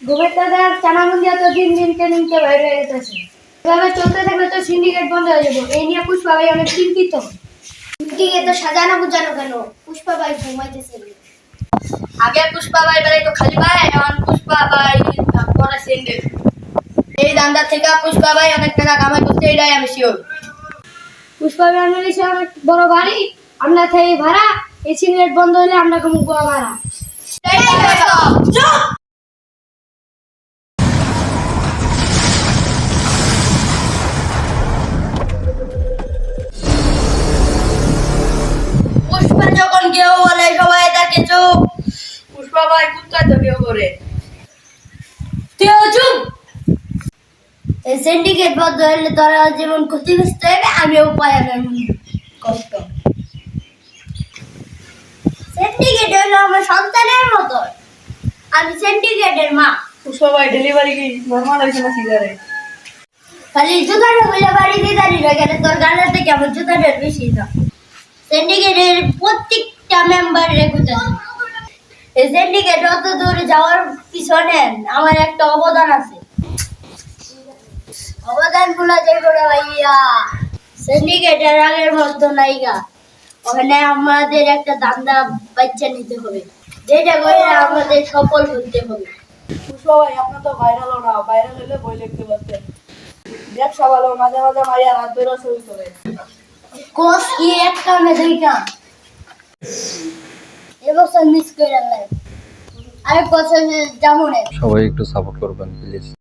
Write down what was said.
গোবেরদাদার চানামুন্দিয়া তো দিন দিন ট্রেনিংকে বাইরে হয়ে যেতেছে। এভাবে চলতে থাকলে তো সিন্ডিকেট বন্ধ হয়ে যাবে। এই নিয়ে পুষ্পা ভাই অনেক চিন্তিত। মিটিং এ তো সাজানো গুছানো কেন? পুষ্পা ভাই ঘুমাইতেছে। আগে পুষ্পা ভাই বেলায় তো খালি ভাই, এখন পুষ্পা ভাই পরে সিন্ডিকেট। এই দান্দা থেকে পুষ্পা ভাই অনেক টাকা কামাই করছে, এটাই আমি শিওর। পুষ্পা ভাই আনলিছে অনেক বড় বাড়ি, আমরা থাই ভাড়া। এই সিন্ডিকেট বন্ধ হলে আমরা কম ভাড়া। পুষ্পা যখন কেউ বলে সবাই তাকে চুপ। পুষ্পা ভাই কুত্তায় তো কেউ করে, তুইও চুপ। এই সিন্ডিকেট বন্ধ হলে তোরা যেমন ক্ষতিগ্রস্ত হবে, আমিও পাই কষ্ট। সিন্ডিকেট হলো আমার সন্তানের মতো। আমি সিন্ডিকেটের মা। পুষ্পা ভাই ডেলিভারি কি নরমাল হয়েছে না সিগারেট? খালি জুতাটা বলে বাড়িতে দাঁড়িয়ে গেলে তোর গানের থেকে আমার জুতাটা বেশি না। সিন্ডিকেটের প্রত্যেকটা মেম্বার রেগুলার। এই সিন্ডিকেট অত দূর যাওয়ার পিছনে আমার একটা অবদান আছে। অবদান গুলা যেগুলো ভাইয়া সিন্ডিকেটের আগের মতো নাইগা। ওখানে আমাদের একটা দান্দা বাচ্চা নিতে হবে, যেটা করে আমাদের সফল হতে হবে। পুষ্পা ভাই আপনার তো ভাইরালও না, ভাইরাল হলে বই লিখতে পারতেন। ব্যবসা ভালো, মাঝে মাঝে মাইয়া রাত বেরো শুরু করে। কোর্স কি একটা আমি দেখা এবছর মিস করে আরেক বছর যেমন সবাই একটু সাপোর্ট করবেন প্লিজ।